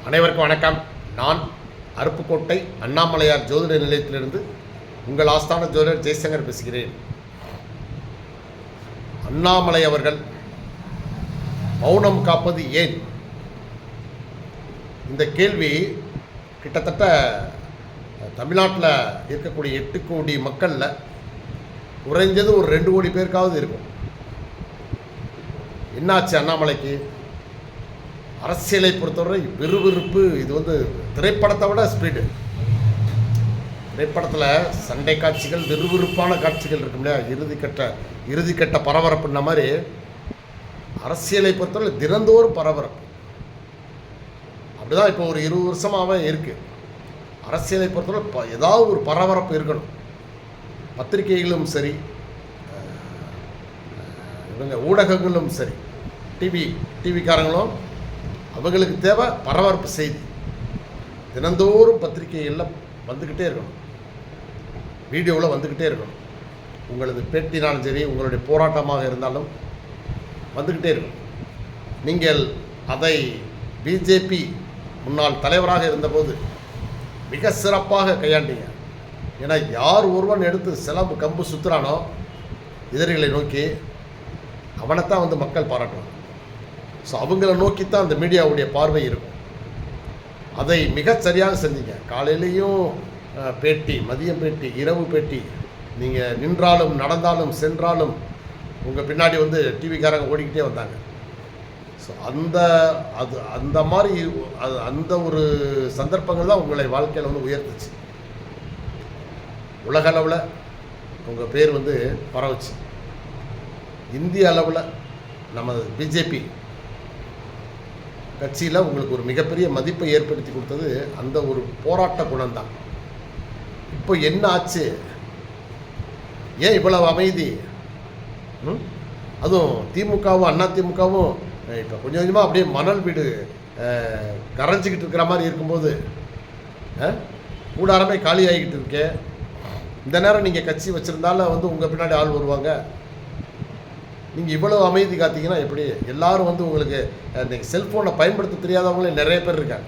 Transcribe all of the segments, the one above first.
அனைவருக்கும் வணக்கம். நான் அருப்புக்கோட்டை அண்ணாமலையார் ஜோதிட நிலையத்திலிருந்து உங்கள் ஆஸ்தான ஜோதிடர் ஜெய்சங்கர் பேசுகிறேன். அண்ணாமலை அவர்கள் மௌனம் காப்பது ஏன்? இந்த கேள்வி கிட்டத்தட்ட தமிழ்நாட்டில் இருக்கக்கூடிய 8 கோடி மக்களில் குறைஞ்சது ஒரு 2 கோடி பேருக்காவது இருக்கும். என்னாச்சு அண்ணாமலைக்கு? அரசியலை பொறுத்தவரை விறுவிறுப்பு. இது திரைப்படத்தை விட ஸ்பீடு. திரைப்படத்தில் சண்டை காட்சிகள், விறுவிறுப்பான காட்சிகள் இருக்கும் இல்லையா, இறுதிக்கட்ட பரபரப்புன்ன மாதிரி அரசியலை பொறுத்தவரை தினந்தோறும் பரபரப்பு. அப்படிதான் இப்போ ஒரு 20 வருஷமாகவே இருக்குது. அரசியலை பொறுத்தவரை ஏதாவது ஒரு பரபரப்பு இருக்கணும். பத்திரிகைகளும் சரி, ஊடகங்களும் சரி, டிவிக்காரங்களும் அவங்களுக்கு தேவை பரபரப்பு செய்தி. தினந்தோறும் பத்திரிகைகளில் வந்துக்கிட்டே இருக்கணும், வீடியோவில் வந்துக்கிட்டே இருக்கணும். உங்களது பேட்டினாலும் சரி, உங்களுடைய போராட்டமாக இருந்தாலும் வந்துக்கிட்டே இருக்கணும். நீங்கள் அதை பிஜேபி முன்னாள் தலைவராக இருந்தபோது மிக சிறப்பாக கையாண்டீங்க. ஏன்னா யார் ஒருவன் எடுத்து சிலம்பு கம்பு சுற்றுறானோ எதிரிகளை நோக்கி, அவனைத்தான் மக்கள் பாராட்டுவாங்க. ஸோ அவங்கள நோக்கித்தான் அந்த மீடியாவுடைய பார்வை இருக்கும். அதை மிகச் சரியாக செஞ்சீங்க. காலையிலையும் பேட்டி, மதியம் பேட்டி, இரவு பேட்டி. நீங்கள் நின்றாலும் நடந்தாலும் சென்றாலும் உங்கள் பின்னாடி டிவிக்காரங்க ஓடிக்கிட்டே வந்தாங்க. ஸோ அந்த மாதிரி அந்த ஒரு சந்தர்ப்பங்கள் தான் உங்களை வாழ்க்கையில் உயர்த்துச்சு. உலக அளவில் உங்கள் பேர் பரவுச்சு. இந்திய அளவில் நம்ம பிஜேபி கட்சியில் உங்களுக்கு ஒரு மிகப்பெரிய மதிப்பை ஏற்படுத்தி கொடுத்தது அந்த ஒரு போராட்ட குணம்தான். இப்போ என்ன ஆச்சு? ஏன் இவ்வளவு அமைதி? அதுவும் திமுகவும் அதிமுகவும் இப்போ கொஞ்சம் கொஞ்சமாக அப்படியே மணல் வீடு கரைஞ்சிக்கிட்டு இருக்கிற மாதிரி இருக்கும்போது, கூடாரமே காலி ஆகிக்கிட்டு இருக்கே. இந்த நேரம் நீங்கள் கட்சி வச்சுருந்தாலும் உங்கள் பின்னாடி ஆள் வருவாங்க. நீங்கள் இவ்வளோ அமைதி காத்தீங்கன்னா எப்படி? எல்லாரும் உங்களுக்கு நீங்கள் செல்ஃபோனை பயன்படுத்த தெரியாதவங்களே நிறைய பேர் இருக்காங்க.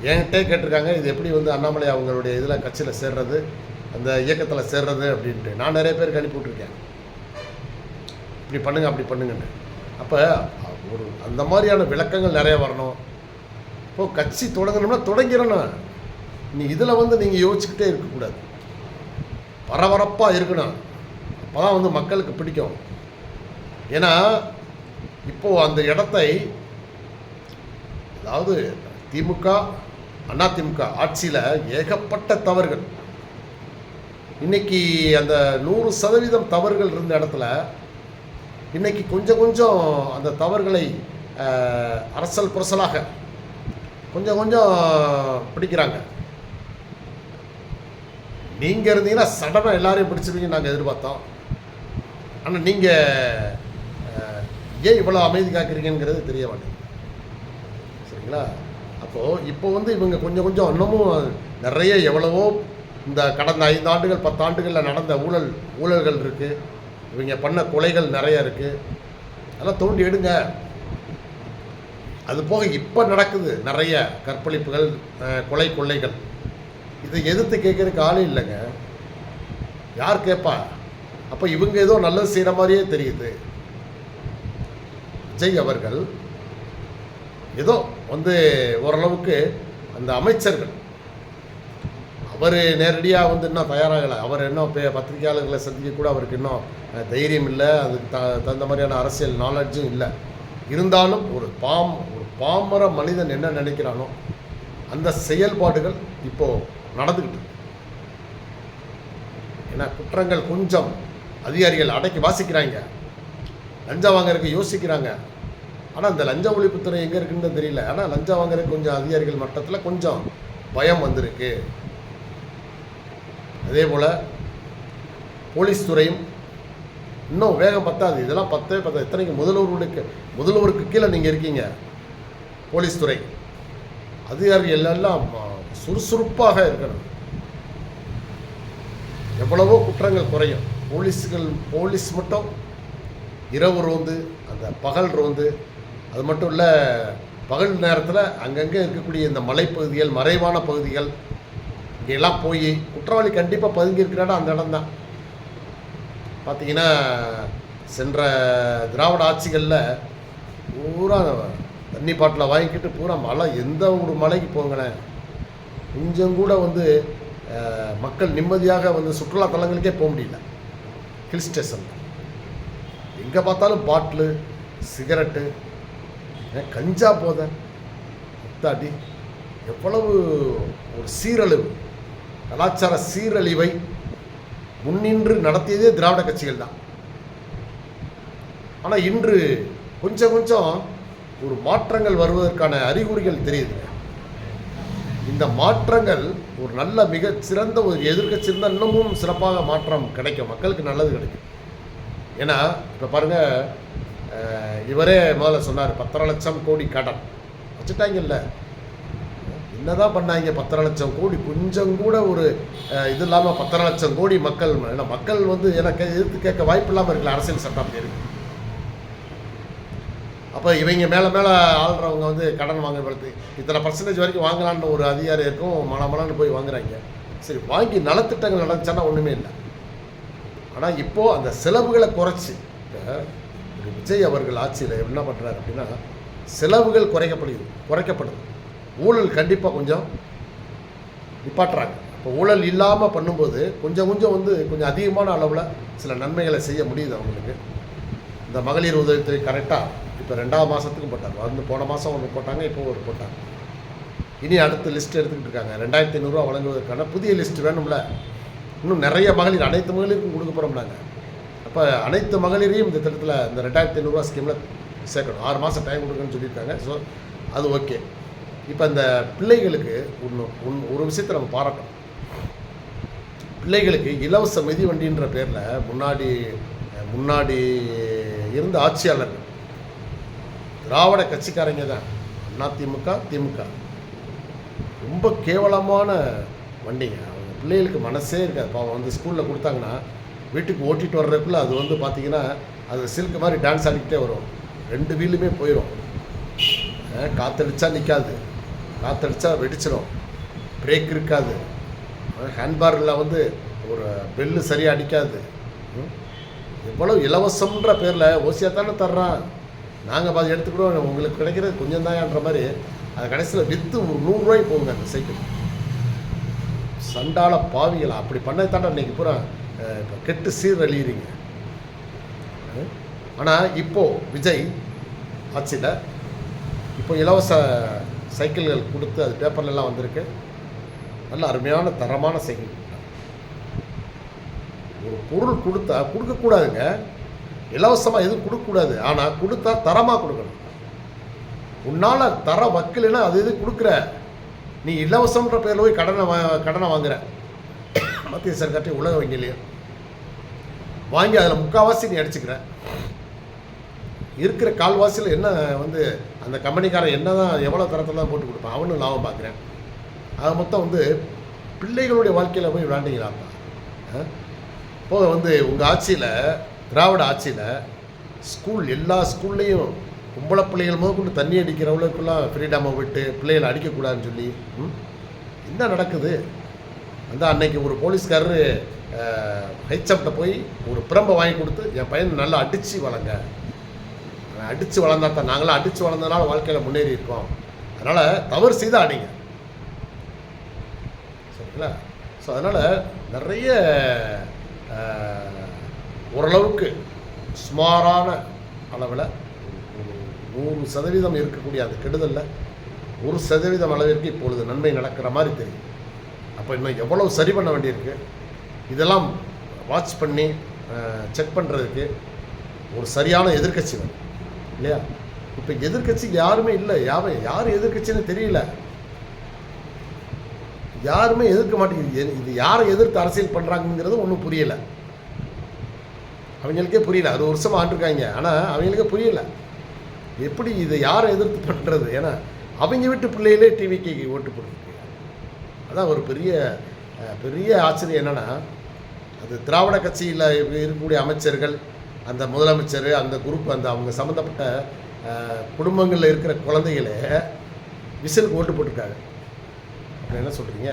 என்கிட்டே கேட்டிருக்காங்க, இது எப்படி அண்ணாமலை அவங்களுடைய இதில் கட்சியில் சேர்றது, அந்த இயக்கத்தில் சேர்றது அப்படின்ட்டு. நான் நிறைய பேருக்கு அனுப்பிவிட்ருக்கேன், இப்படி பண்ணுங்க அப்படி பண்ணுங்கன்னு. அப்போ ஒரு அந்த மாதிரியான விளக்கங்கள் நிறைய வரணும். இப்போது கட்சி தொடங்கணும்னா தொடங்கிறோன்னா நீ இதில் நீங்கள் யோசிச்சுக்கிட்டே இருக்கக்கூடாது. பரபரப்பாக இருக்கணும். அப்போ தான் மக்களுக்கு பிடிக்கும். ஏன்னா இப்போது அந்த இடத்தை, அதாவது திமுக அதிமுக ஆட்சியில் ஏகப்பட்ட தவறுகள், இன்றைக்கி அந்த 100% தவறுகள் இருந்த இடத்துல இன்றைக்கி கொஞ்சம் கொஞ்சம் அந்த தவறுகளை அரசல் புரசலாக கொஞ்சம் கொஞ்சம் பிடிக்கிறாங்க. நீங்கள் இருந்தீங்கன்னா சடனாக எல்லாரையும் பிடிச்சிருவீங்க நாங்கள் எதிர்பார்த்தோம். ஆனால் நீங்கள் ஏன் இவ்வளோ அமைதி காக்கிறீங்கிறது தெரிய மாட்டேங்குது. சரிங்களா? அப்போது இப்போ இவங்க கொஞ்சம் கொஞ்சம் இன்னமும் நிறைய எவ்வளவோ இந்த கடந்த 5 ஆண்டுகள் 10 ஆண்டுகளில் நடந்த ஊழல்கள் இருக்குது. இவங்க பண்ண கொலைகள் நிறைய இருக்குது. அதெல்லாம் தோண்டி எடுங்க. அது போக இப்போ நடக்குது நிறைய கற்பழிப்புகள், கொள்ளைகள். இதை எதிர்த்து கேட்குறதுக்கு ஆளே இல்லைங்க. யார் கேட்பா? அப்போ இவங்க ஏதோ நல்லது செய்கிற மாதிரியே தெரியுது. விஜய் அவர்கள் ஏதோ ஓரளவுக்கு அந்த அமைச்சர்கள், அவர் நேரடியாக இன்னும் தயாராகலை. அவர் இன்னும் பத்திரிகையாளர்களை சந்திக்க கூட அவருக்கு இன்னும் தைரியம் இல்லை. அதுக்கு தகுந்த மாதிரியான அரசியல் நாலேஜும் இல்லை. இருந்தாலும் ஒரு பாமர மனிதன் என்ன நினைக்கிறானோ அந்த செயல்பாடுகள் இப்போது நடந்துக்கிட்டு. ஏன்னா குற்றங்கள் கொஞ்சம் அதிகாரிகள் அடக்கி வாசிக்கிறாங்க, லஞ்சம் வாங்குறதுக்கு யோசிக்கிறாங்க. ஆனால் அந்த லஞ்ச ஒழிப்புத்துறை எங்கே இருக்குன்னு தெரியல. ஆனால் லஞ்சம் வாங்குறதுக்கு கொஞ்சம் அதிகாரிகள் மட்டத்தில் கொஞ்சம் பயம் வந்திருக்கு. அதே போல் போலீஸ் துறையும் இன்னும் வேகம் பத்தாது. இதெல்லாம் பத்தவே பத்தாது. இத்தனைக்கு முதல்வருக்கு கீழே நீங்கள் இருக்கீங்க. போலீஸ் துறை அதிகாரிகள் எல்லாம் சுறுசுறுப்பாக இருக்கணும். எவ்வளவோ குற்றங்கள் குறையும். போலீஸ் மட்டும் இரவு ரோந்து, அந்த பகல் ரோந்து, அது மட்டும் இல்லை பகல் நேரத்தில் அங்கங்கே இருக்கக்கூடிய இந்த மலைப்பகுதிகள், மறைவான பகுதிகள் இங்கெல்லாம் போய் குற்றவாளி கண்டிப்பாக பதுங்கி இருக்கிற இடம் அந்த இடம் தான். பார்த்தீங்கன்னா சென்ற திராவிட ஆட்சிகளில் பூரா தண்ணி பாட்டில் வாங்கிக்கிட்டு பூரா மலை, எந்த ஒரு மலைக்கு போங்களேன், கொஞ்சம் கூட வந்து மக்கள் நிம்மதியாக வந்து சுற்றுலா தலங்களுக்கே போக முடியல. ஹில் ஸ்டேஷன் எங்கே பார்த்தாலும் பாட்டிலு, சிகரெட்டு, கஞ்சா போதை, முத்தாடி, எவ்வளவு ஒரு சீரழிவு, கலாச்சார சீரழிவை முன்னின்று நடத்தியதே திராவிட கட்சிகள் தான். ஆனால் இன்று கொஞ்சம் கொஞ்சம் ஒரு மாற்றங்கள் வருவதற்கான அறிகுறிகள் தெரியுதுங்க. இந்த மாற்றங்கள் ஒரு நல்ல மிக சிறந்த ஒரு எதிர்க்கட்சி இருந்தால் இன்னமும் சிறப்பாக மாற்றம் கிடைக்கும், மக்களுக்கு நல்லது கிடைக்கும். ஏன்னா இப்போ பாருங்கள், இவரே முதல்ல சொன்னார் 10 லட்சம் கோடி கடன் வச்சுட்டாங்கல்ல. என்னதான் பண்ணாங்க? 10 லட்சம் கோடி, கொஞ்சம் கூட ஒரு இது இல்லாமல் 10 லட்சம் கோடி மக்கள், ஏன்னா மக்கள் வந்து எனக்கு எதிர்த்து கேட்க வாய்ப்பு இல்லாமல் இருக்கல, அரசியல் சட்டம் இருக்கு. அப்போ இவங்க மேலே மேலே ஆள்றவங்க வந்து கடன் வாங்க வளர்த்து இத்தனை பர்சன்டேஜ் வரைக்கும் வாங்கலான்னு ஒரு அதிகாரி இருக்கும், மலான்னு போய் வாங்குறாங்க. சரி, வாங்கி நலத்திட்டங்கள் நடந்துச்சானா ஒன்றுமே இல்லை. ஆனால் இப்போது அந்த செலவுகளை குறைச்சி, இப்போ விஜய் அவர்கள் ஆட்சியில் என்ன பண்ணுறாரு அப்படின்னா, செலவுகள் குறைக்கப்படுது. ஊழல் கண்டிப்பாக கொஞ்சம் நிப்பாட்டுறாங்க. இப்போ ஊழல் இல்லாமல் பண்ணும்போது கொஞ்சம் வந்து கொஞ்சம் அதிகமான அளவில் சில நன்மைகளை செய்ய முடியுது அவங்களுக்கு. இந்த மகளிர் உதவித்தொகை கரெக்டாக இப்போ 2வது மாதத்துக்கும் போட்டாங்க. வந்து போன மாதம் ஒன்று போட்டாங்க, இப்போ ஒரு போட்டாங்க. இனி அடுத்த லிஸ்ட் எடுத்துக்கிட்டு இருக்காங்க. 2500 ரூபா வழங்குவதற்கான புதிய லிஸ்ட் வேணும்ல. இன்னும் நிறைய மகளிர், அனைத்து மகளிருக்கும் கொடுக்க போகிறோம்னாங்க. அப்போ அனைத்து மகளிரையும் இந்த திட்டத்தில் இந்த 2500 ரூபா ஸ்கீமில் சேர்க்கணும். 6 மாதம் டைம் கொடுக்குன்னு சொல்லியிருக்காங்க. ஸோ அது ஓகே. இப்போ இந்த பிள்ளைகளுக்கு ஒரு விஷயத்தை நம்ம பாராட்டணும். பிள்ளைகளுக்கு இலவச மிதிவண்டின்ற பேரில் முன்னாடி இருந்த ஆட்சியாளர்கள் திராவிட கட்சிக்காரங்க தான், அதிமுக, திமுக, ரொம்ப கேவலமான வண்டிங்க. அவங்க பிள்ளைகளுக்கு மனசே இருக்காது. பாவம் வந்து ஸ்கூலில் கொடுத்தாங்கன்னா வீட்டுக்கு ஓட்டிகிட்டு வர்றதுக்குள்ளே அது வந்து பார்த்திங்கன்னா அது சில்க் மாதிரி டான்ஸ் ஆடிக்கிட்டே வரும். 2 வீலுமே போயிடும். காற்றடிச்சா நிற்காது, காற்றடிச்சா வெடிச்சிடும், பிரேக் இருக்காது, ஹேண்ட்பாரில் வந்து ஒரு பெல்லு சரியாக அடிக்காது. எவ்வளோ இலவசம்ன்ற பேரில் ஓசியாக தானே தர்றான், நாங்கள் பாதி எடுத்துக்கிடுவோம், உங்களுக்கு கிடைக்கிறது கொஞ்சம் தான்ன்ற மாதிரி அது கடைசியில் விற்று ஒரு 100 ரூபாய்க்கு போகுங்க அந்த சைக்கிள். சண்டால பாவிகளா அப்படி பண்ணது தாண்டா இன்றைக்கி பூரா இப்போ கெட்டு சீரழியிறீங்க. ஆனால் இப்போது விஜய் ஆட்சியில் இப்போ இலவச சைக்கிள்கள் கொடுத்து அது பேப்பர்லாம் வந்திருக்கு. நல்ல அருமையான தரமான சைக்கிள். ஒரு பொருள் கொடுக்கக்கூடாதுங்க, இலவசமாக எதுவும் கொடுக்கக்கூடாது. ஆனால் கொடுத்தா தரமாக கொடுக்கணும். உன்னால் தர வக்கலைன்னா அது எது கொடுக்குற, நீ இலவசம்ன்ற பேரில் போய் கடனை வாங்குற. மத்திய சர்க்கார்ட்டை உலக வங்கிலையும் வாங்கி அதில் 3/4 நீ அடிச்சுக்கிற. இருக்கிற கால்வாசியில் என்ன வந்து அந்த கம்பெனிக்காரன் என்ன தான் எவ்வளோ தரத்தில் தான் போட்டு கொடுப்பான், அவனும் லாபம் பார்க்குறேன். அது மொத்தம் வந்து பிள்ளைகளுடைய வாழ்க்கையில் போய் விளாண்டிங்களாப்பா. போக வந்து உங்கள் ஆட்சியில், திராவிட ஆட்சியில் எல்லா ஸ்கூல்லையும் பொம்பளை பிள்ளைகள் முதற்கொண்டு தண்ணி அடிக்கிறவங்களுக்குலாம் ஃப்ரீடமாக விட்டு பிள்ளைகளை அடிக்கக்கூடாதுன்னு சொல்லி என்ன நடக்குது? அந்த அன்னைக்கு ஒரு போலீஸ்காரரு ஹெச்எம்கிட்ட போய் ஒரு பிரம்பை வாங்கி கொடுத்து, என் பையனை நல்லா அடித்து வளங்க, அடித்து வளர்ந்தா தான், நாங்களாம் அடித்து வளர்ந்ததுனால வாழ்க்கையில் முன்னேறி இருக்கோம், அதனால் தவறு செய்தால் அடிங்க, சரிங்களா? ஸோ அதனால் நிறைய ஓரளவுக்கு சுமாரான அளவில் 100% இருக்கக்கூடிய அந்த கெடுதலில் 1% அளவிற்கு இப்பொழுது நன்மை நடக்கிற மாதிரி தெரியும். அப்போ இன்னும் எவ்வளவு சரி பண்ண வேண்டியிருக்கு, இதெல்லாம் வாட்ச் பண்ணி செக் பண்ணுறதுக்கு ஒரு சரியான எதிர்க்கட்சி வேணும் இல்லையா? இப்போ எதிர்க்கட்சி யாருமே இல்லை. யார் எதிர்க்கட்சின்னு தெரியல, யாருமே எதிர்க்க மாட்டேங்குது. இது யாரை எதிர்த்து அரசியல் பண்ணுறாங்கிறது ஒன்றும் புரியலை, அவங்களுக்கே புரியல. 60 வருஷமாக ஆண்டிருக்காங்க, ஆனால் அவங்களுக்கே புரியலை எப்படி இதை யாரை எதிர்த்து பண்ணுறது. ஏன்னா அவங்க வீட்டு பிள்ளைகளே டிவிக்கு ஓட்டு போட்டுருக்கு. அதான் ஒரு பெரிய ஆச்சரியம். என்னென்னா அது திராவிட கட்சியில் இருக்கக்கூடிய அமைச்சர்கள், அந்த முதலமைச்சர், அந்த குரூப், அந்த அவங்க சம்மந்தப்பட்ட குடும்பங்களில் இருக்கிற குழந்தைகளே விசிலுக்கு ஓட்டு போட்டிருக்காங்க. அப்படி என்ன சொல்கிறீங்க?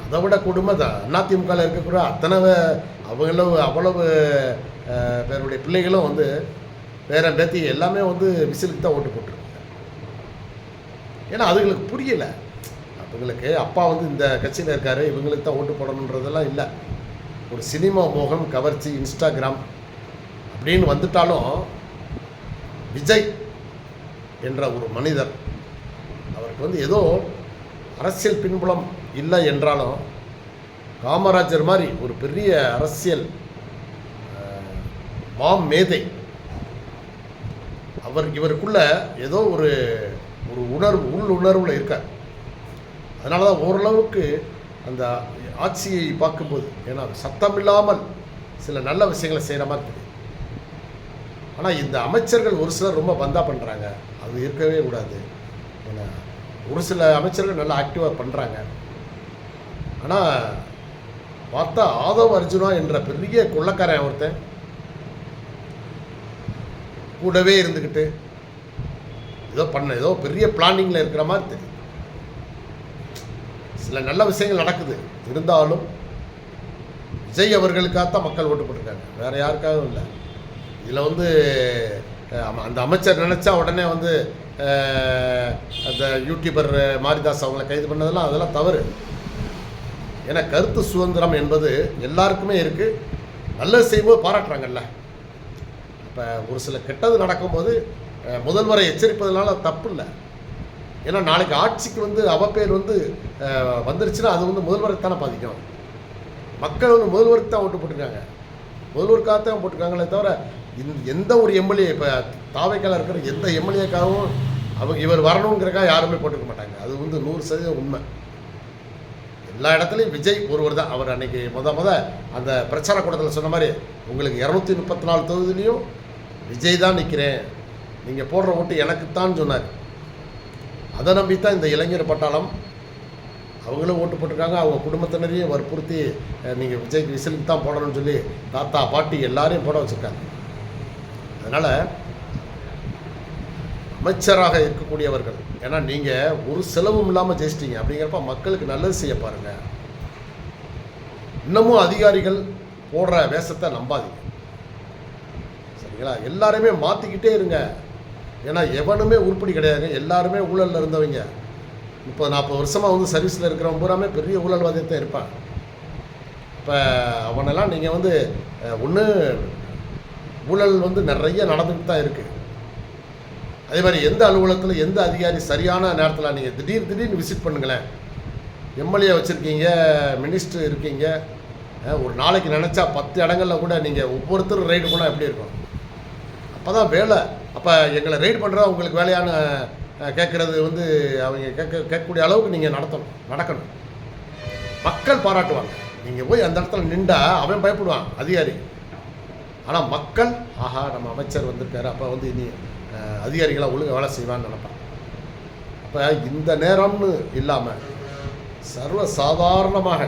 அதை விட கொடுமை தான் அதிமுகவில் இருக்கக்கூட அவ்வளவு பேருடைய பிள்ளைகளும் வந்து பேரன் பேத்தி எல்லாமே வந்து விசிலுக்கு தான் ஓட்டு போட்டிருக்காங்க. ஏன்னா அதுங்களுக்கு புரியலை. அவங்களுக்கு அப்பா வந்து இந்த கட்சியில் இருக்கார், இவங்களுக்கு தான் ஓட்டு போடணுன்றதெல்லாம் இல்லை. ஒரு சினிமா மோகம், கவர்ச்சி, இன்ஸ்டாகிராம் அப்படின்னு வந்துட்டாலும் விஜய் என்ற ஒரு மனிதர், அவருக்கு வந்து ஏதோ அரசியல் பின்புலம் இல்லை என்றாலும் காமராஜர் மாதிரி ஒரு பெரிய அரசியல் மேதை இவருக்குள்ள ஏதோ ஒரு உள்ளுணர்வில் இருக்கார். அதனால தான் ஓரளவுக்கு அந்த ஆட்சியை பார்க்கும்போது, ஏன்னா சத்தம் இல்லாமல் சில நல்ல விஷயங்களை செய்கிற மாதிரி தெரியும். ஆனால் இந்த அமைச்சர்கள் ஒரு சிலர் ரொம்ப பந்தா பண்ணுறாங்க, அது இருக்கவே கூடாது. ஏன்னா ஒரு சில அமைச்சர்கள் நல்லா ஆக்டிவாக பண்ணுறாங்க. ஆனால் பார்த்தா ஆதவ் அர்ஜுனா என்ற பெரிய கொள்ளக்காரன் ஒருத்தன் கூடவே இருந்துக்கிட்டு ஏதோ பெரிய பிளானிங்கில் இருக்கிற மாதிரி தெரியும். சில நல்ல விஷயங்கள் நடக்குது, இருந்தாலும் விஜய் அவர்களுக்காகத்தான் மக்கள் ஓட்டு போட்டிருக்காங்க, வேறு யாருக்காகவும் இல்லை. இதில் வந்து அந்த அமைச்சர் நினச்சா உடனே வந்து அந்த யூடியூபர் மாரிதாஸ் அவங்கள கைது பண்ணதெல்லாம் அதெல்லாம் தவறு. ஏன்னா கருத்து சுதந்திரம் என்பது எல்லாருக்குமே இருக்குது. நல்லது செய்யும்போது பாராட்டுறாங்கல்ல. இப்போ ஒரு சில கெட்டது நடக்கும்போது முதல்வரை எச்சரிப்பதனால தப்பு இல்லை. ஏன்னா நாளைக்கு ஆட்சிக்கு வந்து அவப்பேர் வந்து வந்துருச்சுன்னா அது வந்து முதல்வரை தானே பாதிக்கும். மக்கள் வந்து முதல்வருக்கு தான் ஓட்டு போட்டிருக்காங்க, முதல்வருக்காகத்தான் போட்டிருக்காங்களே தவிர எந்த ஒரு எம்எல்ஏ, இப்போ தாவைக்கால இருக்கிற எந்த எம்எல்ஏக்காகவும் இவர் வரணுங்கிறக்காக யாருமே போட்டுக்க மாட்டாங்க. அது வந்து 100% உண்மை. எல்லா இடத்துலையும் விஜய் ஒருவர் தான். அவர் அன்றைக்கி அந்த பிரச்சார கூட்டத்தில் சொன்ன மாதிரி உங்களுக்கு 234 தொகுதியிலையும் விஜய் தான் நிற்கிறேன், நீங்கள் போடுற ஓட்டு எனக்குத்தான் சொன்னார். அதை நம்பித்தான் இந்த இளைஞர் பட்டாளம் அவங்களும் ஓட்டு போட்டிருக்காங்க. அவங்க குடும்பத்தினரையும் வற்புறுத்தி நீங்கள் விஜய்க்கு விசிலுக்கு தான் போடணும்னு சொல்லி தாத்தா பாட்டி எல்லாரையும் போட வச்சுருக்காங்க. அதனால் அமைச்சராக இருக்கக்கூடியவர்கள், ஏன்னா நீங்கள் ஒரு செலவும் இல்லாமல் ஜெயிச்சிட்டீங்க அப்படிங்கிறப்ப மக்களுக்கு நல்லது செய்ய பாருங்கள். இன்னமும் அதிகாரிகள் போடுற வேஷத்தை நம்பாதீங்க, சரிங்களா? எல்லாருமே மாற்றிக்கிட்டே இருங்க. ஏன்னா எவனுமே உருப்படி கிடையாது, எல்லாருமே ஊழலில் இருந்தவங்க. 30-40 வருஷமாக வந்து சர்வீஸில் இருக்கிறவங்க பூராமே பெரிய ஊழல்வாதியத்தை இருப்பான். இப்போ அவனெல்லாம் நீங்கள் வந்து ஒன்று ஊழல் வந்து நிறைய நடந்துகிட்டு தான் இருக்குது. அதே மாதிரி எந்த அலுவலகத்தில் எந்த அதிகாரி சரியான நேரத்தில் நீங்கள் திடீர்னு விசிட் பண்ணுங்களேன். எம்எல்ஏ வச்சுருக்கீங்க, மினிஸ்டர் இருக்கீங்க, ஒரு நாளைக்கு நினச்சா 10 இடங்களில் கூட நீங்கள் ஒவ்வொருத்தரும் ரைடு போனால் எப்படி இருக்கும்? அப்போ தான் வேலை. அப்போ எங்களை ரைடு பண்ணுறதா உங்களுக்கு வேலையான கேட்குறது வந்து அவங்க கேட்கக்கூடிய அளவுக்கு நீங்கள் நடக்கணும். மக்கள் பாராட்டுவாங்க. நீங்கள் போய் அந்த இடத்துல நின்றா அவன் பயப்படுவான் அதிகாரி. ஆனால் மக்கள் ஆஹா நம்ம அமைச்சர் வந்திருக்காரு, அப்போ வந்து இனி அதிகாரிகளாக ஒழுங்காக வேலை செய்வான்னு நினைப்பான். அப்போ இந்த நேரம்னு இல்லாமல் சர்வ சாதாரணமாக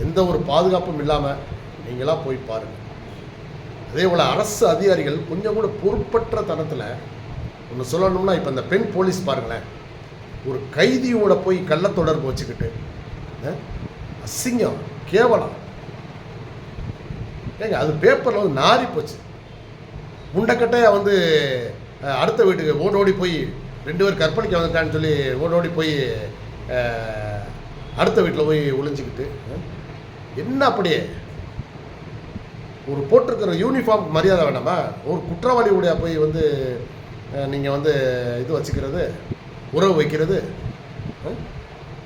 எந்த ஒரு பாதுகாப்பும் இல்லாமல் நீங்களாக போய் பாருங்கள். அதே போல் அரசு அதிகாரிகள் கொஞ்சம் கூட பொறுப்பற்ற தனத்தில் ஒன்று சொல்லணும்னா, இப்போ இந்த பெண் போலீஸ் பாருங்களேன், ஒரு கைதியோட போய் கள்ள தொடர்பு வச்சுக்கிட்டு அசிங்கம், கேவலம். ஏங்க அது பேப்பரில் வந்து நாரி போச்சு. முண்டக்கட்டையாக வந்து அடுத்த வீட்டுக்கு ஓடோடி போய் 2 பேர் கற்பழிக்க வந்துட்டான்னு சொல்லி ஓடோடி போய் அடுத்த வீட்டில் போய் ஒளிஞ்சிக்கிட்டு என்ன அப்படியே ஒரு போட்டிருக்கிற யூனிஃபார்ம் மரியாதை வேணாமா? ஒரு குற்றவாளியுடைய போய் வந்து நீங்கள் வந்து இது வச்சுக்கிறது, உறவு வைக்கிறது.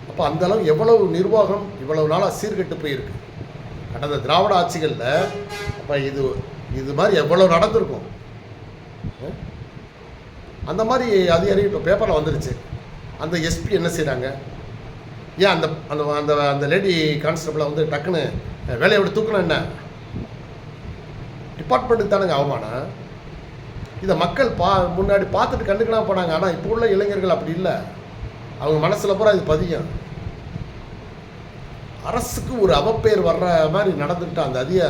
அப்போ அந்தளவு எவ்வளவு நிர்வாகம் இவ்வளவு நாளாக சீர்கெட்டு போயிருக்கு கடந்த திராவிட ஆட்சிகளில். அப்போ இது மாதிரி எவ்வளோ நடந்திருக்கும். அந்த மாதிரி அதிகாரி இப்போ பேப்பரில் வந்துருச்சு. அந்த எஸ்பி என்ன செய்கிறாங்க? ஏன் அந்த அந்த அந்த லேடி கான்ஸ்டபிளை வந்து டக்குன்னு வேலையை விட்டு தூக்கணும்? என்ன டிபார்ட்மெண்ட்டுக்கு தானுங்க அவமானம். இதை மக்கள் முன்னாடி பார்த்துட்டு கண்டுக்கலாம் போனாங்க. ஆனால் இப்போ உள்ள இளைஞர்கள் அப்படி இல்லை. அவங்க மனசில் பூரா இது பதியும். அரசுக்கு ஒரு அவப்பெயர் வர்ற மாதிரி நடந்துக்கிட்டு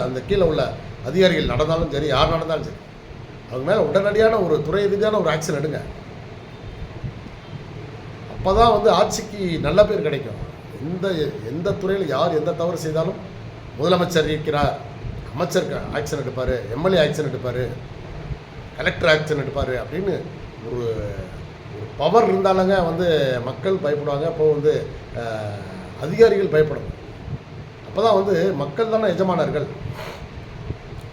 அந்த கீழே உள்ள அதிகாரிகள் நடந்தாலும் சரி, யார் நடந்தாலும் சரி, அவங்க மேலே உடனடியான ஒரு துறை ரீதியான ஒரு ஆக்ஷன் எடுங்க. அப்போ தான் வந்து ஆட்சிக்கு நல்ல பேர் கிடைக்கும். எந்த துறையில் யார் எந்த தவறு செய்தாலும் முதலமைச்சர் இருக்கிறார், அமைச்சர் ஆக்ஷன் எடுப்பார், எம்எல்ஏ ஆக்ஷன் எடுப்பார், கலெக்டர் ஆக்ஷன் எடுப்பார் அப்படின்னு ஒரு பவர் இருந்தாலுங்க வந்து மக்கள் பயப்படுவாங்க. அப்போ வந்து அதிகாரிகள் பயப்படணும். அப்போ தான் வந்து மக்கள் தானே எஜமானர்கள்.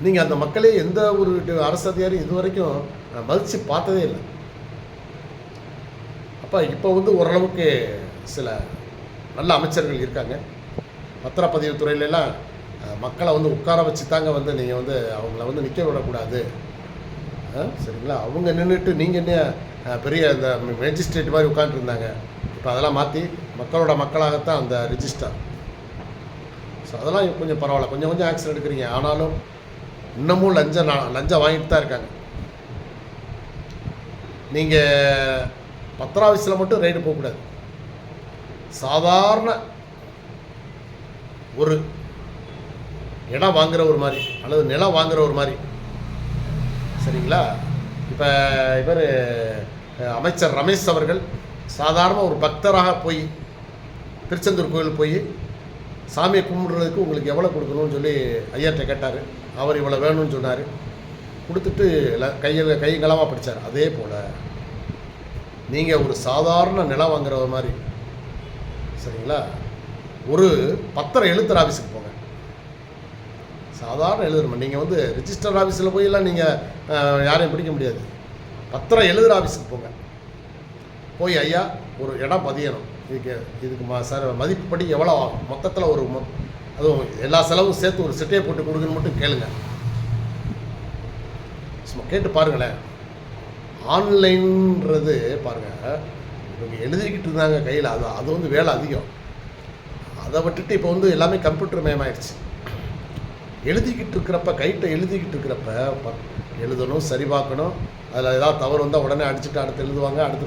நீங்கள் அந்த மக்களே எந்த ஒரு அரசு அதிகாரி இது வரைக்கும் மதித்து பார்த்ததே இல்லை. அப்போ இப்போ வந்து ஓரளவுக்கு சில நல்ல அமைச்சர்கள் இருக்காங்க. பத்திரப்பதிவு துறையிலெல்லாம் மக்களை வந்து உட்கார வச்சு தாங்க வந்து நீங்கள் வந்து அவங்கள வந்து நிற்க விடக்கூடாது, சரிங்களா? அவங்க நின்றுட்டு நீங்கள் என்ன பெரிய இந்த மேஜிஸ்ட்ரேட் மாதிரி உட்காந்துருந்தாங்க. இப்போ அதெல்லாம் மாற்றி மக்களோட மக்களாகத்தான் அந்த ரிஜிஸ்டர். ஸோ அதெல்லாம் கொஞ்சம் பரவாயில்ல, கொஞ்சம் கொஞ்சம் ஆக்ஷன் எடுக்கிறீங்க. ஆனாலும் இன்னமும் லஞ்சம் வாங்கிட்டு தான் இருக்காங்க. நீங்கள் பத்திர ஆஃபீஸில் மட்டும் ரைடு போகக்கூடாது. சாதாரண ஒரு இடம் வாங்குகிற ஒரு மாதிரி அல்லது நிலம் வாங்குகிற ஒரு மாதிரி, சரிங்களா? இப்போ இவர் அமைச்சர் ரமேஷ் அவர்கள் சாதாரண ஒரு பக்தராக போய் திருச்செந்தூர் கோயில் போய் சாமியை கும்பிடுறதுக்கு உங்களுக்கு எவ்வளோ கொடுக்கணும்னு சொல்லி ஐயாட்ட கேட்டார். அவர் இவ்வளோ வேணும்னு சொன்னார். கொடுத்துட்டு கையங்கலமாக படித்தார். அதே போல் நீங்கள் ஒரு சாதாரண நிலம் வாங்குற ஒரு மாதிரி, சரிங்களா, ஒரு பத்திரம் எழுத்துற ஆஃபீஸுக்கு போங்க. சாதாரண எழுதுறோம். நீங்கள் வந்து ரிஜிஸ்டர் ஆஃபீஸில் போயெல்லாம் நீங்கள் யாரையும் பிடிக்க முடியாது. பத்திரம் எழுதுகிற ஆஃபீஸுக்கு போங்க. போய் ஐயா ஒரு இடம் பதியணும், இதுக்கு சார் மதிப்புப்படி எவ்வளோ ஆகும், மொத்தத்தில் ஒரு அதுவும் எல்லா செலவும் சேர்த்து ஒரு சிட்டையை போட்டு கொடுக்குன்னு மட்டும் கேளுங்க. சும்மா கேட்டு பாருங்களேன். ஆன்லைன்றது பாருங்கள், இவங்க எழுதிக்கிட்டு இருந்தாங்க கையில், அது வந்து வேலை அதிகம். அதை விட்டுட்டு இப்போ வந்து எல்லாமே கம்ப்யூட்டர் மயமாயிடுச்சு. எழுதிக்கிட்டு இருக்கிறப்ப கைட்ட எழுதிக்கிட்டு இருக்கிறப்ப எழுதணும், சரி பார்க்கணும். அதில் ஏதாவது தவறு வந்தால் உடனே அடிச்சுட்டு அடுத்து எழுதுவாங்க, அடுத்து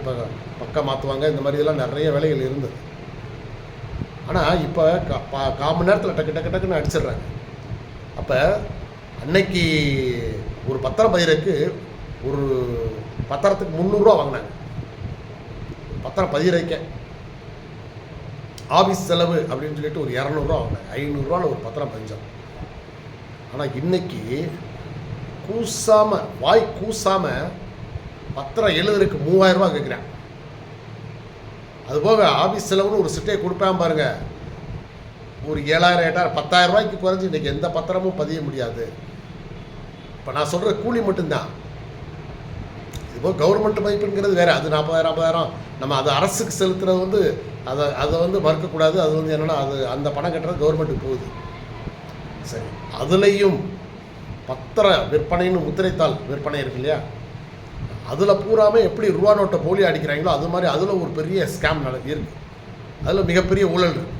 பக்கம் மாற்றுவாங்க. இந்த மாதிரி இதெல்லாம் நிறைய வேலைகள் இருந்தது. ஆனால் இப்போ 1/4 மணி நேரத்தில் டக்குன்னு அடிச்சிடுறாங்க. அப்போ அன்னைக்கு ஒரு பத்திரம் பதிகிறதுக்கு ஒரு பத்திரத்துக்கு 300 ரூபா வாங்கினாங்க. பத்திரம் பதிகிறதுக்கே ஆஃபீஸ் செலவு அப்படின்னு சொல்லிட்டு ஒரு 200 ரூபா வாங்கினாங்க. 500 ரூபாவில் ஒரு பத்திரம் பதிஞ்சோம். ஆனால் இன்னைக்கு வாய் கூசாமல் பத்திரம் எழுதுறதுக்கு 3000 ரூபா கேட்குறேன். அதுபோக ஆஃபீஸ் செலவுன்னு ஒரு சிட்டையை கொடுப்பேன் பாருங்க, ஒரு 7000 8000 10,000 ரூபாய்க்கு குறைஞ்சி இன்றைக்கி எந்த பத்திரமும் பதிய முடியாது. இப்போ நான் சொல்கிற கூலி மட்டும்தான். இதுபோல் கவர்மெண்ட் மதிப்புங்கிறது வேறு. அது 40,000 50,000 நம்ம அது அரசுக்கு செலுத்துறது வந்து அதை வந்து மறுக்கக்கூடாது. அது வந்து என்னென்னா அந்த பணம் கட்டுறது கவர்மெண்ட்டுக்கு போகுது. சரி, அதுலேயும் பத்திர விற்பனைன்னு முத்திரைத்தாள் விற்பனை இருக்கு இல்லையா, அதில் பூராமே எப்படி ரூபா நோட்டை போலி அடிக்கிறாங்களோ அது மாதிரி அதில் ஒரு பெரிய ஸ்கேம் இருக்குது. அதில் மிகப்பெரிய ஊழல் இருக்குது.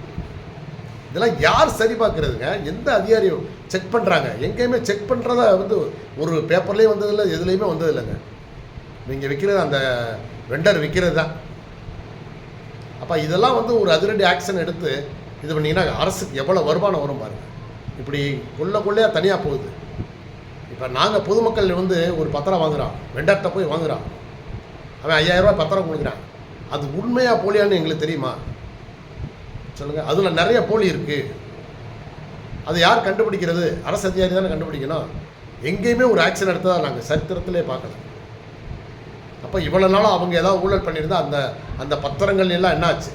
இதெல்லாம் யார் சரி பார்க்குறதுங்க? எந்த அதிகாரியும் செக் பண்ணுறாங்க? எங்கேயுமே செக் பண்ணுறத வந்து ஒரு பேப்பர்லேயும் வந்ததில்லை, எதுலேயுமே வந்ததில்லைங்க. நீங்கள் விற்கிறது அந்த வெண்டர் விற்கிறது தான். அப்போ இதெல்லாம் வந்து ஒரு அதிரடி ஆக்ஷன் எடுத்து இது பண்ணிங்கன்னா அரசுக்கு எவ்வளோ வருமானம் வரும் பாருங்கள். இப்படி கொள்ளையாக தனியாக போகுது. இப்போ நாங்கள் பொதுமக்கள் வந்து ஒரு பத்திரம் வாங்குகிறோம், வெண்டர்கிட்ட போய் வாங்குகிறான், அவன் 5000 ரூபாய் பத்திரம் கொடுக்குறான். அது உண்மையாக போலியான்னு எங்களுக்கு தெரியுமா சொல்லுங்கள்? அதில் நிறைய போலி இருக்குது. அது யார் கண்டுபிடிக்கிறது? அரசு அதிகாரி தானே கண்டுபிடிக்கணும். எங்கேயுமே ஒரு ஆக்ஷன் எடுத்ததாக நாங்கள் சரித்திரத்திலே பார்க்கல. அப்போ இவ்வளோ நாளும் அவங்க ஏதாவது ஊழல் பண்ணியிருந்தால் அந்த பத்திரங்கள் எல்லாம் என்ன ஆச்சு?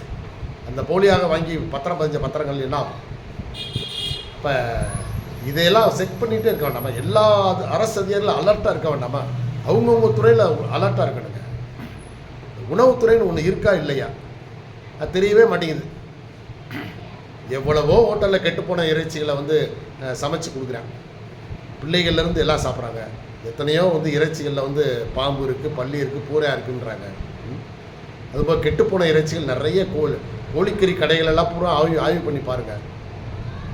அந்த போலியாக வாங்கி பத்திரம் பதிஞ்ச பத்திரங்கள் என்ன ஆகும்? இப்போ இதையெல்லாம் செக் பண்ணிகிட்டே இருக்க வேண்டாமா? எல்லா அரசு அதிகாரிகளும் அலர்ட்டாக இருக்க வேண்டாமா? அவங்கவுங்க துறையில் அலர்ட்டாக இருக்கணுங்க. உணவுத்துறைன்னு ஒன்று இருக்கா இல்லையா அது தெரியவே மாட்டேங்குது. எவ்வளவோ ஹோட்டலில் கெட்டுப்போன இறைச்சிகளை வந்து சமைச்சு கொடுக்குறாங்க. பிள்ளைகள்லேருந்து எல்லாம் சாப்பிட்றாங்க. எத்தனையோ வந்து இறைச்சிகளில் வந்து பாம்பு இருக்குது, பல்லி இருக்குது, பூரையாக இருக்குன்றாங்க. அதுபோல் கெட்டுப்போன இறைச்சிகள் நிறைய கோழிக்கறி கடைகளெல்லாம் பூரா ஆய்வு பண்ணி பாருங்கள்.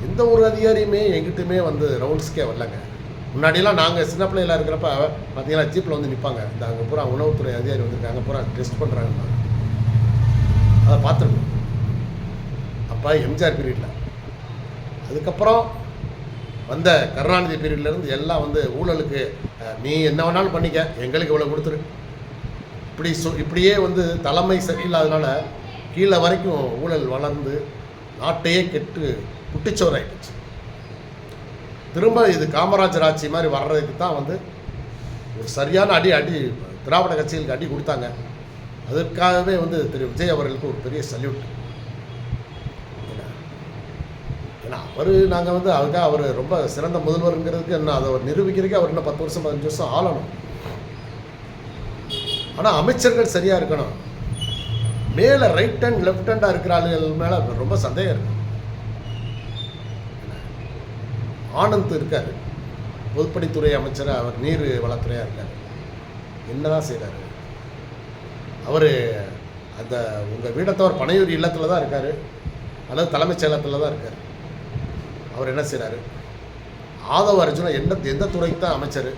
எந்த ஒரு அதிகாரியுமே எங்கிட்டுமே வந்து ரவுண்ட்ஸ்க்கே வரலங்க. முன்னாடியெல்லாம் நாங்கள் சின்ன பிள்ளைகளாக இருக்கிறப்ப பார்த்தீங்கன்னா ஜீப்பில் வந்து நிற்பாங்க. இந்த அங்கே பூரா உணவுத்துறை அதிகாரி வந்துருக்காங்க, பூரா டெஸ்ட் பண்ணுறாங்கண்ணா. அதை பார்த்துருக்கோம் அப்போ எம்ஜிஆர் பீரியடில். அதுக்கப்புறம் வந்த கருணாநிதி பீரியட்லேருந்து எல்லாம் வந்து ஊழலுக்கு நீ என்ன வேணாலும் பண்ணிக்க, எங்களுக்கு இவ்வளோ கொடுத்துரு, இப்படியே வந்து தலைமை சரியில்லாதனால கீழே வரைக்கும் ஊழல் வளர்ந்து நாட்டையே கெட்டு குட்டிச்சோறாயிடுச்சு. திரும்ப இது காமராஜர் ஆட்சி மாதிரி வர்றதுக்கு தான் வந்து ஒரு சரியான அடி திராவிட கட்சிகளுக்கு அடி கொடுத்தாங்க. அதற்காகவே வந்து திரு விஜய் அவர்களுக்கு ஒரு பெரிய சல்யூட். ஏன்னா நாங்கள் வந்து அதுக்காக அவர் ரொம்ப சிறந்த முதல்வருங்கிறதுக்கு என்ன அதை நிரூபிக்கிறதுக்கு அவர் இன்னும் 10 வருஷம் 15 வருஷம் ஆளணும். ஆனால் அமைச்சர்கள் சரியாக இருக்கணும். மேலே ரைட் ஹேண்ட் லெஃப்ட் ஹேண்டாக இருக்கிற ஆளுகள் மேலே ரொம்ப சந்தேகம் இருக்கு. ஆனந்த் இருக்கார், பொதுப்பணித்துறை அமைச்சர், அவர் நீர் வளத்துறையாக இருக்கார். என்னதான் செய்கிறாரு அவர்? அந்த உங்கள் வீடத்தவர் பனையூர் இல்லத்தில் தான் இருக்கார், அல்லது தலைமைச் செயலகத்தில் தான் இருக்கார். அவர் என்ன செய்கிறாரு? ஆதவ அர்ஜுனா எந்த துறைக்கு தான் அமைச்சர்?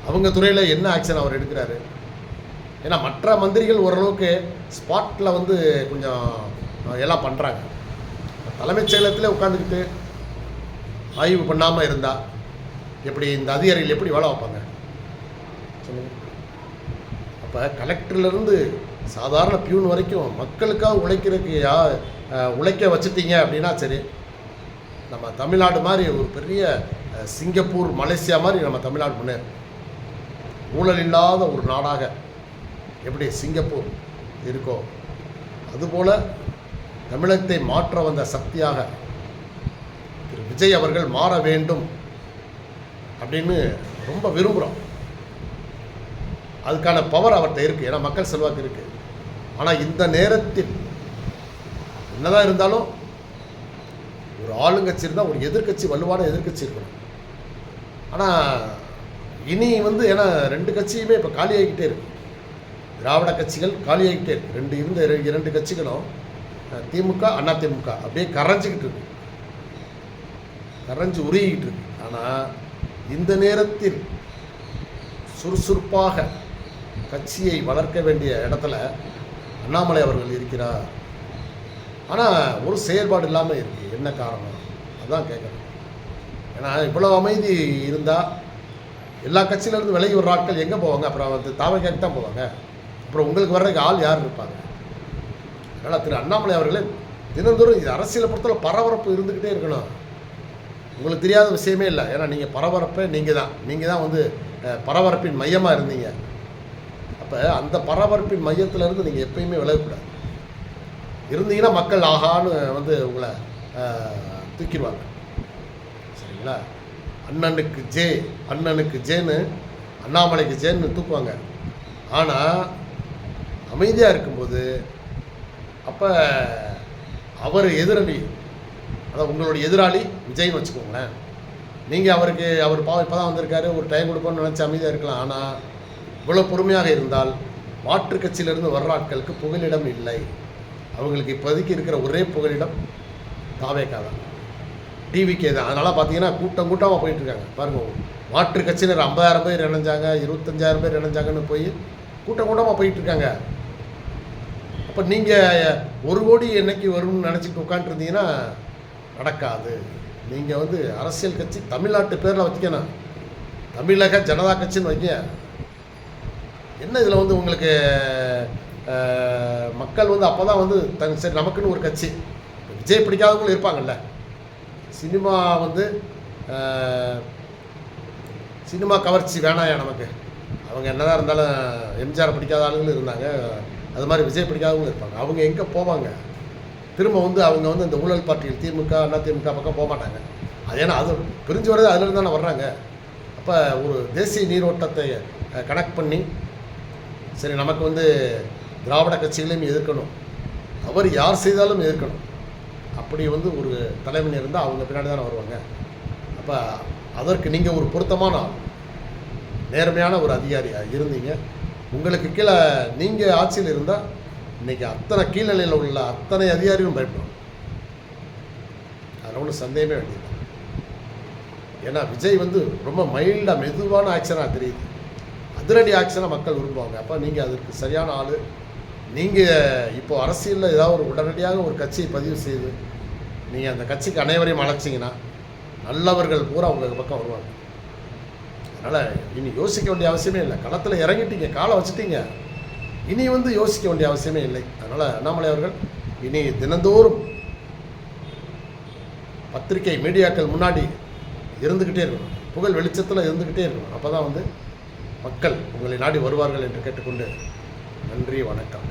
அவங்க துறையில் என்ன ஆக்ஷன் அவர் எடுக்கிறாரு? ஏன்னா மற்ற மந்திரிகள் ஓரளவுக்கு ஸ்பாட்டில் வந்து கொஞ்சம் எல்லாம் பண்ணுறாங்க. தலைமைச் செயலகத்தில் உட்காந்துக்கிட்டு ஆய்வு பண்ணாமல் இருந்தால் எப்படி இந்த அதிகாரிகள் எப்படி வேலை வைப்பாங்க சொல்லுங்கள்? அப்போ கலெக்டர்லேருந்து சாதாரண பியூன் வரைக்கும் மக்களுக்காக உழைக்கிறதுக்கு உழைக்க வச்சுட்டீங்க அப்படின்னா சரி. நம்ம தமிழ்நாடு மாதிரி ஒரு பெரிய சிங்கப்பூர், மலேசியா மாதிரி நம்ம தமிழ்நாடு முன்னேறும். ஊழல் இல்லாத ஒரு நாடாக எப்படி சிங்கப்பூர் இருக்கோ அதுபோல் தமிழகத்தை மாற்ற வந்த சக்தியாக திரு விஜய் அவர்கள் மாற வேண்டும் அப்படின்னு ரொம்ப விரும்புகிறோம். அதுக்கான பவர் அவர்கிட்ட இருக்குது, ஏன்னா மக்கள் செல்வாக்கு இருக்குது. ஆனால் இந்த நேரத்தில் என்னதான் இருந்தாலும் ஒரு ஆளுங்கட்சி இருந்தால் ஒரு எதிர்கட்சி, வலுவான எதிர்கட்சி இருக்கணும். ஆனால் இனி வந்து ஏன்னா 2 கட்சியுமே இப்போ காலியாகிக்கிட்டே இருக்கு. திராவிட கட்சிகள் காலியாகிக்கிட்டே இருக்கு. இரண்டு கட்சிகளும் திமுக, அதிமுக அப்படியே கரைஞ்சிக்கிட்டு இருக்கு, கரைஞ்சி உருகிக்கிட்டு இருக்கு. ஆனால் இந்த நேரத்தில் சுறுசுறுப்பாக கட்சியை வளர்க்க வேண்டிய இடத்துல அண்ணாமலை அவர்கள் இருக்கிறார். ஆனால் ஒரு செயல்பாடு இல்லாமல் இருக்குது. என்ன காரணம்? அதுதான் கேட்கணும். ஏன்னா இவ்வளோ அமைதி இருந்தால் எல்லா கட்சியிலேருந்து விலகி வர்ற ஆட்கள் எங்கே போவாங்க? அப்புறம் வந்து தாவகைக்கு தான் போவாங்க. அப்புறம் உங்களுக்கு வர்றதுக்கு ஆள் யார் இருப்பாங்க? அதனால் திரு அண்ணாமலை அவர்களே தினந்தோறும் இது அரசியலை பொறுத்தவரை பரபரப்பு இருந்துக்கிட்டே இருக்கணும். உங்களுக்கு தெரியாத விஷயமே இல்லை. ஏன்னா நீங்கள் பரபரப்பை நீங்கள் தான் வந்து பரபரப்பின் மையமாக இருந்தீங்க. அப்போ அந்த பரபரப்பின் மையத்திலேருந்து நீங்கள் எப்பயுமே விலகக்கூடாது. இருந்தீங்கன்னா மக்கள் ஆகான்னு வந்து உங்களை தூக்கிடுவாங்க. சரிங்களா? அண்ணனுக்கு ஜேன்னு அண்ணாமலைக்கு ஜேன்னு தூக்குவாங்க. ஆனால் அமைதியாக இருக்கும்போது அப்போ அவர் எதிரணி, அதான் உங்களுடைய எதிராளி விஜய்னு வச்சுக்கோங்களேன். நீங்கள் அவர் பாவம் இப்போ தான் வந்திருக்காரு, ஒரு டைம் கொடுப்போன்னு நினச்சி அமைதியாக இருக்கலாம். ஆனால் இவ்வளோ பொறுமையாக இருந்தால் மாற்று கட்சியிலிருந்து வர்ற ஆட்களுக்கு புகலிடம் இல்லை. அவங்களுக்கு இப்போதைக்கு இருக்கிற ஒரே புகலிடம் தாவேகா தான், டிவிகே தான். அதனால் பார்த்தீங்கன்னா கூட்டமாக போயிட்டுருக்காங்க. பாருங்கள், மாற்று கட்சியினர் 50,000 பேர் இணைஞ்சாங்க, 25,000 பேர் இணைஞ்சாங்கன்னு போய் கூட்டமாக போயிட்டுருக்காங்க. அப்போ நீங்கள் 1 கோடி என்னைக்கு வரும்னு நினச்சிட்டு உட்காந்துருந்தீங்கன்னா நடக்காது. நீங்கள் வந்து அரசியல் கட்சி தமிழ்நாட்டு பேரில் வச்சுக்கணும், தமிழக ஜனதா கட்சின்னு வைக்க. என்ன இதில் வந்து உங்களுக்கு மக்கள் வந்து அப்போ தான் வந்து சரி நமக்குன்னு ஒரு கட்சி. விஜய் பிடிக்காதவங்களும் இருப்பாங்கல்ல. சினிமா கவர்ச்சி வேணாயா நமக்கு. அவங்க என்னதான் இருந்தாலும் எம்ஜிஆர் பிடிக்காத ஆளுங்களும் இருந்தாங்க, அது மாதிரி விஜய் பிடிக்காதவங்களும் இருப்பாங்க. அவங்க எங்கே போவாங்க? திரும்ப வந்து அவங்க வந்து இந்த ஊழல் பார்ட்டிகள் திமுக, அதிமுக பக்கம் போக மாட்டாங்க. அது ஏன்னா அது பிரிஞ்சு வர்றது அதுலேருந்து தானே வர்றாங்க. அப்போ ஒரு தேசிய நீரோட்டத்தை கனெக்ட் பண்ணி சரி நமக்கு வந்து திராவிட கட்சிகளையும் எதிர்க்கணும், அவர் யார் செய்தாலும் எதிர்க்கணும், அப்படி வந்து ஒரு தலைவன் இருந்தால் அவங்க பின்னாடி தானே வருவாங்க. அப்போ அதற்கு நீங்கள் ஒரு பொருத்தமான ஆள், நேர்மையான ஒரு அதிகாரியாக இருந்தீங்க. உங்களுக்கு கீழே நீங்கள் ஆட்சியில் இருந்தால் இன்றைக்கி அத்தனை கீழ்நிலையில் உள்ள அத்தனை அதிகாரியும் பயப்படும். அதில் ஒன்றும் சந்தேகமே வேண்டியது. ஏன்னா விஜய் வந்து ரொம்ப மைல்டாக மெதுவான ஆக்ஷனாக தெரியுது, அதிரடி ஆக்ஷனாக மக்கள் விரும்புவாங்க. அப்போ நீங்கள் அதற்கு சரியான ஆள். நீங்கள் இப்போது அரசியலில் ஏதாவது உடனடியாக ஒரு கட்சியை பதிவு செய்து நீங்கள் அந்த கட்சிக்கு அனைவரையும் அழைச்சிங்கன்னா நல்லவர்கள் பூரா உங்கள் பக்கம் வருவாங்க. அதனால் இனி யோசிக்க வேண்டிய அவசியமே இல்லை. களத்தில் இறங்கிட்டீங்க, காலை வச்சுட்டீங்க, இனி வந்து யோசிக்க வேண்டிய அவசியமே இல்லை. அதனால் அண்ணாமலை அவர்கள் இனி தினந்தோறும் பத்திரிகை மீடியாக்கள் முன்னாடி இருந்துக்கிட்டே இருக்கணும், புகழ் வெளிச்சத்தில் இருந்துக்கிட்டே இருக்கணும். அப்போ தான் வந்து மக்கள் உங்களை நாடி வருவார்கள் என்று கேட்டுக்கொண்டு நன்றி, வணக்கம்.